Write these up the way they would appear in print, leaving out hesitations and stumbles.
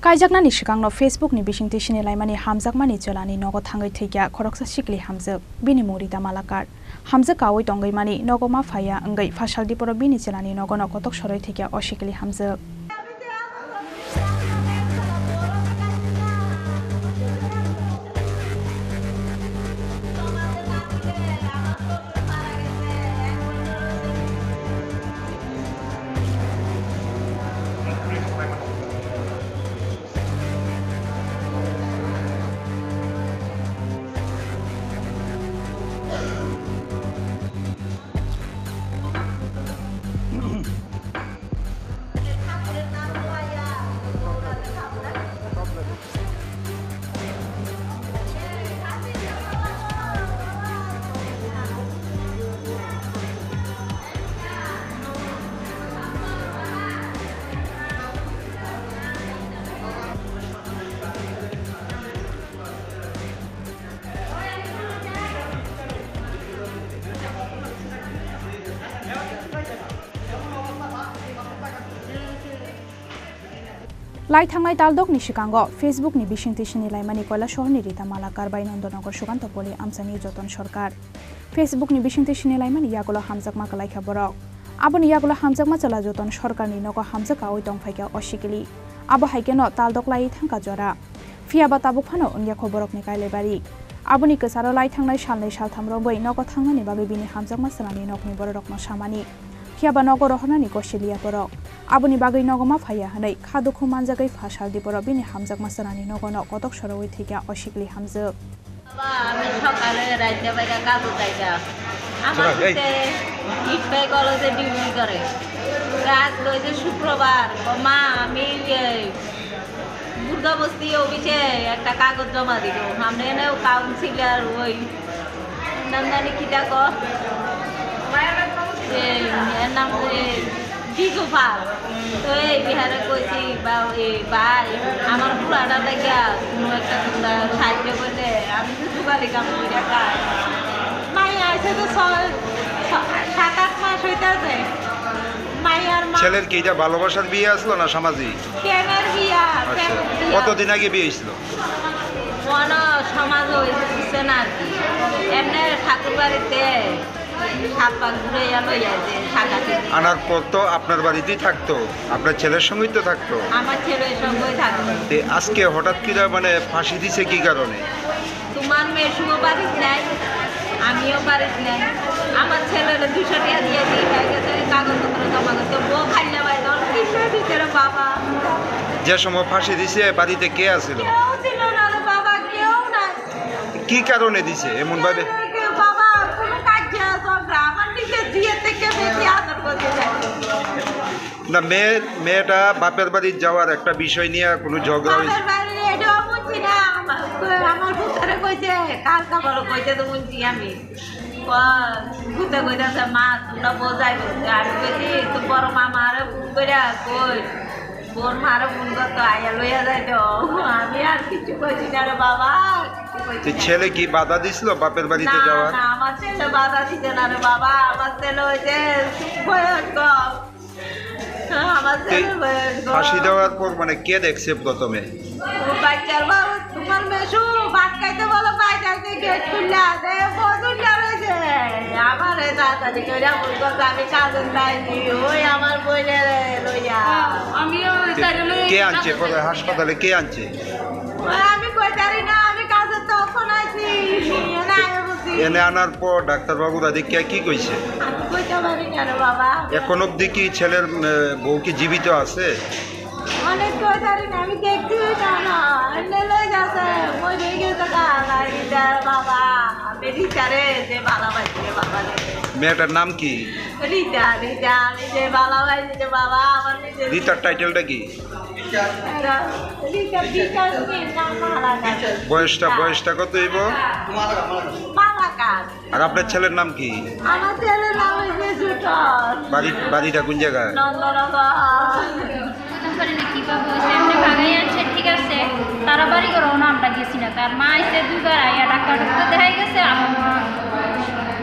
Kaijaknani sikangno Facebook ni bisingti sinilai hamjakmani cholani nogo thangai theikia khoroksa sikli hamjak bini murida malakar hamjak kawai tongai mani nogo ma phaya angai fasaldi poro bini cholani nogo no kotok soroi theikia osikli hamjak Lai thangai taldok ni sikango Facebook ni bisingti sinilai mani koila shor ni rita malakar bai nondonogor suganto poli amsani joton sarkar Facebook ni bisingti sinilai mani yagulo hamjakma kalai khaborok aboni yagulo hamjakma chala joton sarkar ni nogo hamjaka oi tongfaika osikili abo haikeno taldok lai thangka jora fiaba tabuk phano ongya khoborok ni kaile bari aboni kesaro lai thangnai salnai salthamro bai nogo thangnani bagi bini hamjakma salani nokni borokno samani fiaba nogo rohonani kosilia borok aboni bagai nogoma phaya hanai khadukhu manjagai fasaldi poro bini hamjak masanani nogono kotok soroi theikia osikli hamjak আমি সকালে রাইতে বাইরে কাজ যাইতা আমার সাথে ইটবাই কলেজে duty করে কাজ লইছে শুক্রবার মা আমি দুর্গাবস্তি অফিসে একটা কাগজ জমা দিব আমরা এনেও কাউন্সিলর ওই নান্দানি কি ডাকো এর নাম বিজু পাল তো এই বিহারে কইছি ভাই আমার পুরাটা দেখা কোনো একটা তোমরা সাহায্য করলে আমি তো যুগালি কাম করে খাই মাইয়া আছে তো 7-8 মাস হইতাছে মাইয়ার ছেলের কি এটা ভালোবাসার বিয়ে আসলো না সামাজিক প্রেমের বিয়া কতদিন আগে বিয়ে হয়েছিল কোন সমাজ হইছে না এমনি ঠাকুর বাড়িতে আনার পর তো আপনার বাড়িতেই থাকতো আপনার ছেলের সঙ্গেই তো থাকতো আমার ছেলের সঙ্গেই থাকতো আজকে হঠাৎ করে মানে ফাঁসি দিছে কি কারণে তোমার মেয়ে শুভ পারিস নাই আমিও পারিস নাই আমার ছেলের 200 টাকা দিয়ে দিয়ে হয়ে গেছে কাগজপত্র জমা করতে বউ খাইলে ভাই ধর কিসে দিতে রে বাবা যে সময় ফাঁসি দিছে বাড়িতে কে আছিল কেউ ছিল না রে বাবা কেউ না কি কারণে দিছে এমন ভাবে বাবা কোনো কাজ ঝগড়া আমার নিজে দিয়ে থেকে বেশি আদর করতে চাই না মেয়েটা বাপের বাড়ি যাওয়ার একটা বিষয় নিয়ে কোনো ঝগড়া হয়েছে বাপের বাড়ি এটাও বুঝছি না আমার পুত্রে কইছে কাল কাবার কইছে তো বুঝছি আমি ভূতে কইতাছে মা তোমরা বোঝাই আর কইছি তো বড় মামা আরে ফোন করে কই বোন মারে ফোন করতো আয়া লইয়া যাইতো আমি আর কিছু কইছি না রে বাবা ছেলে কি বাধা দিছিল বাপের বাড়িতে যাওয়া না আমার ছেলে বাধা দিতে না রে বাবা আমার ছেলে হইছে বয়স্ক ফাঁসি দেওয়ার পর মানে কে দেখছে প্রথমে বাচ্চার বাবা তোমার মেশু ভাত খাইতে বলো বাইরে গেট খুললা দে বদুল্লা রয়েছে আমার তাড়াতাড়ি করে বলতো আমি কাজে যাইনি ওই আমার বইলে লইয়া আমিও কে আনছে পরে হাসপাতালে কে আনছে আমি কই জানি না আমি কাজে তখন আছি এনে আনার পর ডাক্তারবাবুরা দেখে কি কইছে আমি কইতে পারি না রে বাবা এখন অবধি কি ছেলের বউ কি জীবিত আছে অনেক কই জানি না আমি দেখছি না এনে লই যাচ্ছে মই দেখে গেছে বাবা আমি রিচারে যে ভালোবাসি রে বাবা মেয়েটার নাম কি রিচা আমি যে ভালোবাসি রে বাবা আমার নিজে রিচার টাইটেলটা কি বয়সটা কত হইব আর আপনার ছেলের নাম কি আমার ছেলের নাম বাড়িটা কোন জায়গায় ঠিক আছে তারা বাড়ি করে আমরা গেছি না তার মা এসে দুইবার আইয়া ডাক্তার দেখাই গেছে আমার মা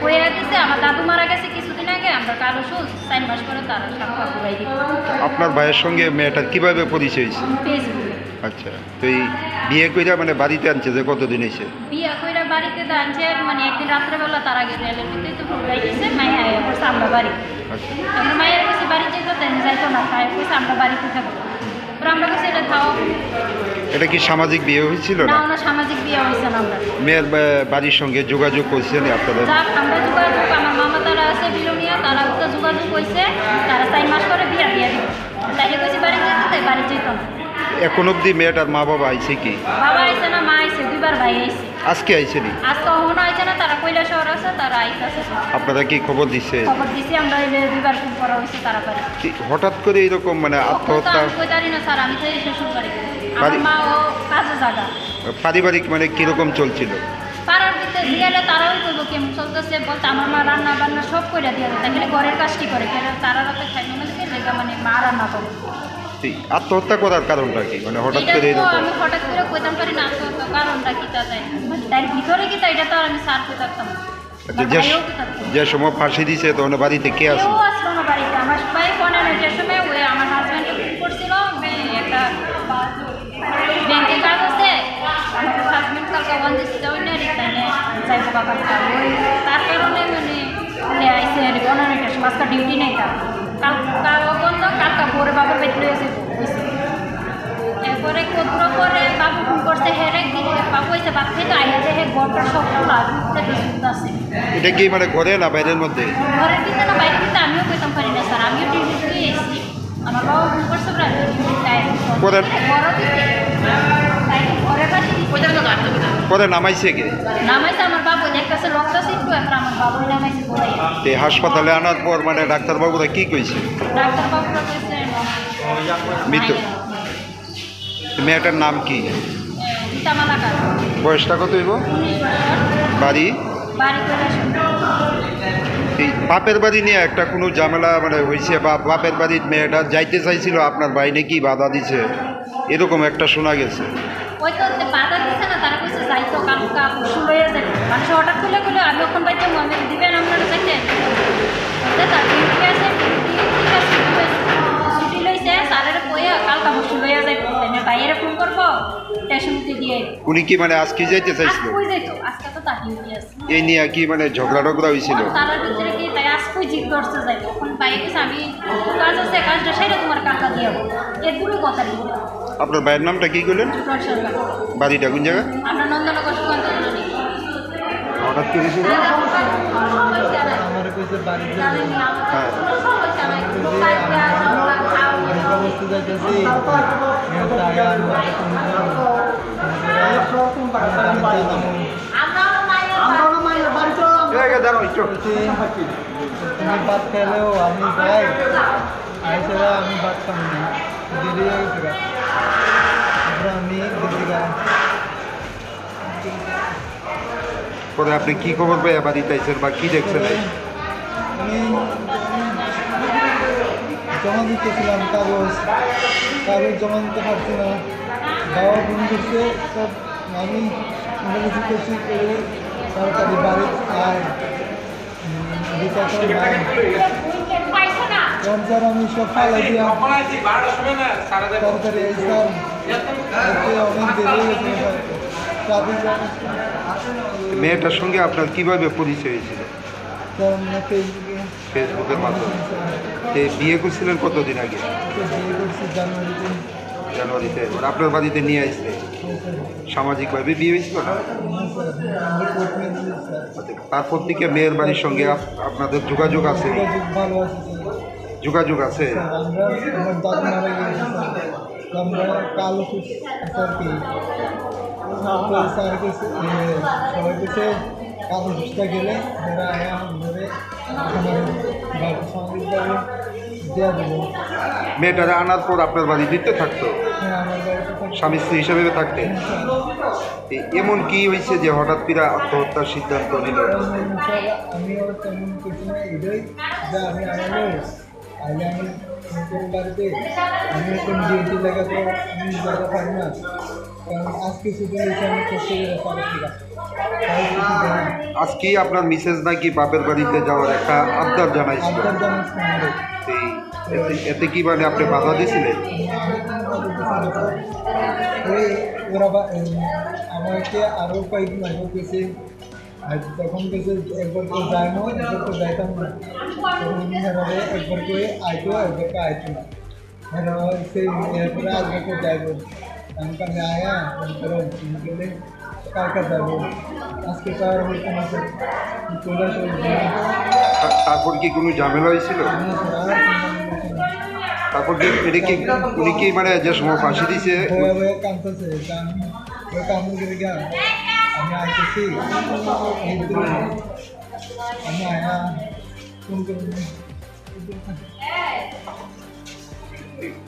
হয়ে গেছে আমার দাদু মারা গেছে কিছুদিন আগে আমরা কালো সুস্থ 4 মাস পরে তারা সাক্ষাৎ করাই দিই। আপনার ভাইয়ের সঙ্গে মেয়েটা কিভাবে পরিচয় হয়েছে? ফেসবুকে। আচ্ছা, তো এই বিয়ে কইরা মানে বাড়িতে আনছে যে কতদিন হয়েছে? বিয়া কইরা বাড়িতে তো আনছে মানে একদিন রাত্রেবেলা তার আগে রেলের ভিতরে তো ঢুকাই দিয়েছে মায়া আয়া করছে আমরা বাড়ি। আচ্ছা, আমরা মায়ের কাছে বাড়ি যেত তাই যাইতো না, তাই কইছে আমরা বাড়িতে থাকবো। পরে আমরা কাছে এটা খাওয়া এটা কি সামাজিক বিয়ে হয়েছিল না, না? আমরা সামাজিক বিয়ে হয়েছে না। আমরা মেয়ের বাড়ির সঙ্গে যোগাযোগ করছেন আপনাদের? যাক আমরা যোগাযোগ, আমার মামা তারা আছে বিলোনিয়া, তারা তো যোগাযোগ হয়েছে, তারা 4 মাস করে বিয়া দিয়ে দিল। তাইলে কইছি বাড়ি যেত, তাই বাড়ি যেত না। এখন অবধি মেয়েটার মা বাবা আইছে কি? বাবা আইছে না, মা আইছে, 2বার ভাই আইছে। আজকে আইছে নি? আজ তো এখনো আইছে না, তারা কৈলা শহর আছে, তারা আইতেছে। আপনারা কি খবর দিচ্ছে? খবর দিছি আমরা, 2বার ফোন করা হয়েছে তারা পারে। হঠাৎ করে এরকম মানে আত্মহত্যা? আমি কই জানি না স্যার, আমি তাই শ্বশুর বাড়ি। আমার বাড়ি- মা ও কাজে জায়গা। পারিবারিক মানে কিরকম চলছিল? পাড়ার ভিতরে দিয়ালে তারাও করবো কেমন চলতেছে বলতে, আমার মা রান্না বান্না সব করে দিয়ে দেয়, তাহলে ঘরের কাজটি করে, তারা রাতে খাই মনে থেকে লেগে মানে মা রান্না করে। এই আত্মহত্যা করার কারণটা কি, মানে হঠাৎ এটা করে তো এরকম? আমি হঠাৎ করে কইতাম পারি না আত্মহত্যা কারণটা কি তা তাই মানে তার ভিতরে কি তা, এটা তো আর আমি স্যার কইতাম না। আচ্ছা, যে সময় ফাঁসি দিছে তখন বাড়িতে কে আছে? কেউ আসলো না বাড়িতে। আমার সবাই 15টার সময় ওই আমার হাজব্যান্ডকে ফোন করছিল, একটা ব্যাংকে কাজ আছে, আমার হাজব্যান্ড কালকে ওয়ান দিচ্ছে ওই না রিটার্নে যাইবো বাবার কাজ, ওই তার কারণে মানে আইসে 15টার সময় আজকে ডিউটি নেই তার, কাল বন্ধ, কালকা পরে বাবার বেতলে এসে এরপরে কদ্র করে বাবু ফোন করছে, হেরে বাবু এসে বাদ থেকে আইয়া যে হে গড়টা সব উপরে বিশুদ্ধ আছে। এটা কি মানে ঘরে না বাইরের মধ্যে? ঘরের ভিতরে না বাইরের ভিতরে আমিও কইতাম পারি না স্যার, আমিও ডিউটি থেকে এসেছি, আমার বাবা ফোন করছে পরে ঘরের পাশে পরে নামাইছে কে? নামাইছে আমার বাবু, দেখতেছে রক্ত একটু, এখন আমার বাবু নামাইছে বলে। এই হাসপাতালে আনার পর মানে ডাক্তারবাবুরা কি কইছে? ডাক্তারবাবুরা কইছে মৃত্যু। মেয়েটার নাম কি? গীতামালাকার, বয়সটা কত হইব? 19 বছর, বাড়ি? বাড়ি কৈলাসহর। এই বাপের বাড়ি নিয়ে একটা কোনো ঝামেলা মানে হয়েছে, বা বাপের বাড়ির মেয়েটা যাইতে চাইছিল, আপনার ভাই নাকি বাধা দিছে, এরকম একটা শোনা গেছে। ওই তো বাধা দিচ্ছে না, তারা কইছে যাইতো কালকা পরশু লইয়া যাবে, মানুষ হঠাৎ করলে কইলে আমি ওখান বাইতে আমি দিবেন আপনারা চাইতে তার ডিউটি আছে, ঠিক আছে ছুটি লইছে, স্যারের কইয়া কালকা পরশু লইয়া যাইব, আমি বাইরে ফোন করবো স্টেশনতে দিয়ে। উনি কি মানে আজকে যাইতে চাইছিল? আজ কই যাইতো, আজকে তো তার ডিউটি আছে। এই নিয়ে কি মানে ঝগড়া টগড়া হয়েছিল? তারার ভিতরে কি তাই আজ কই জিদ করতে যাইব, এখন বাইরে গেছে আমি কাজ আছে, কাজটা সেটা তোমার কালকা দিয়ে যাবো, এরগুলোই কথা দিবে। আপনার ভাইয়ের নামটা কি করলেন? সুপ্রণ সরকার, বাড়িটা কোন জায়গা? আমরা নন্দনগর সুকান্ত কলোনি। হঠাৎ করে ছিল? হ্যাঁ, জানো একটু তুমি ভাত খেলেও আমি যাই, এছাড়া আমি ভাত খাই না, দেরি হয়ে গেছে, আমি দিদিগা। পরে আপনি কি খবর পাই বাড়িতে আইসেন বা কি দেখছেন? আমি জমা দিতেছিলাম কাগজ জমা দিতে পারছি না, বাবা ফোন করছে, সব আমি ইংরেজি করছি করে সরকারি বাড়ি আয় স্যার, আমি সব ফালাই দিয়া সরকারি স্যার অনেক দেরি হয়েছে। মেয়েটার সঙ্গে আপনার কিভাবে পরিচয় হয়েছিল? ফেসবুকে ফেসবুকের মাধ্যমে। বিয়ে করছিলেন কতদিন আগে? বিয়ে করছি জানুয়ারিতে। জানুয়ারিতে। আপনার বাড়িতে নিয়ে আসছে? সামাজিকভাবে বিয়ে হয়েছিল না? তারপর থেকে মেয়ের বাড়ির সঙ্গে আপনাদের যোগাযোগ আছে? ভালো আছে, যোগাযোগ আছে। আমার দাদু মারা গিয়েছে, আমরা কালো স্যারকে স্যার গেছে, সবাই গেছে কালো সুস্থা গেলে এরা ধরে সামাজিকভাবে দেওয়া দেবো। মেয়েটারা আনার পর আপনার বাড়ি দিতে থাকতো? হ্যাঁ, আমার বাড়িতে স্বামী স্ত্রী হিসাবে থাকতে? এমন কি হয়েছে যে হঠাৎ করে আত্মহত্যার সিদ্ধান্ত নিল? আমিও তেমন কিছু না, এটাই যে আমি আগে আমি বাড়িতে আমি এখন ডিউটি লাগাতে আমি জায়গা পাই না, কারণ আজকে শুধু আমি কষ্ট করে আজকে আপনার মিসেস নাকি বাপের বাড়িতে যাওয়ার একটা আবদার জানাইছিল, এতে কি মানে আপনি বাধা দিয়েছিলেন? ওরা আমাকে আরও কয়েকদিন আগে কেছে আর তখন কেছে একবার তো যায় না একবার তো যাইতাম না তখন এভাবে একবার করে আইতো একবার করে আইতো না সেই এরপরে আজকে তো যাইবো আমি আয়া করো গেলে কালকে যাবো আজকে তো আর হইতো না চলে তারপর কি কোনো ঝামেলা হয়েছিল? তারপর কি এটা কি উনি কি মানে যে সময় ফাঁসি দিছে কাঁদতেছে ওই কামড় করে গিয়া আমি আইতেছি আমি আয়া ফোন করে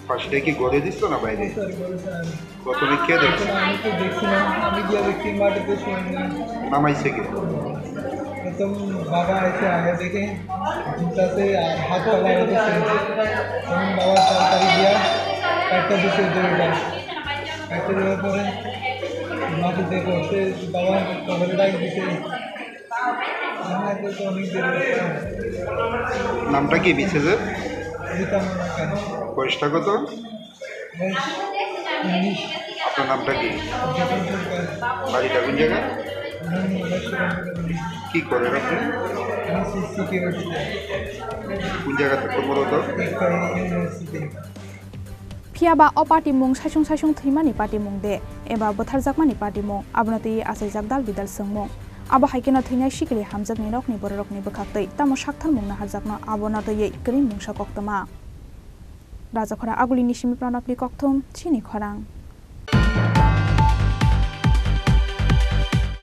ফাঁসিটা কি গড়ে দিচ্ছ না বাইরে? স্যার বলে স্যার প্রথমে কে দেখছে? আমি তো দেখছি না আমি গিয়া দেখছি মাটিতে শুয়ে নামাইছে কে? প্রথম বাবা এসে আগে দেখে জুতাতে হাত পালা হয়েছে তখন বাবা তাড়াতাড়ি গিয়া একটা দিচ্ছে দৌড়টা একটা দেওয়ার পরে মাটিতে করতে বাবা কবরে ডাক দিতে আমার তো অনেক দেরি নামটা কি মিছেছে? দিতাম না কেন বয়সটা কত? ইংলিশ আপনার নামটা কি? যখন সরকার বাড়িটা কোন জায়গায়? কি করেন আপনি? সিকিউরিটিতে কোন জায়গাতে কর্মরত? ইউনিভার্সিটি फियाबा अ पार्टी मुं साइसुं साइसुं थैमानि पार्टी मुं दे एबा बोथारजाकमानि पार्टी मुं आबनति आसाइजाक दाल बिदाल सोंमुं आबो हाइकेना थैनाय सिकरि हामजाकनि रकनि बर रकनि बखाक्तै तामो साकथार मुंना हारजाकना आबनतयै ग्रिन मुंसा कक्तमा राजाखरा आगुलिनि सिमि प्राणपनि कक्थुम चिनि खरां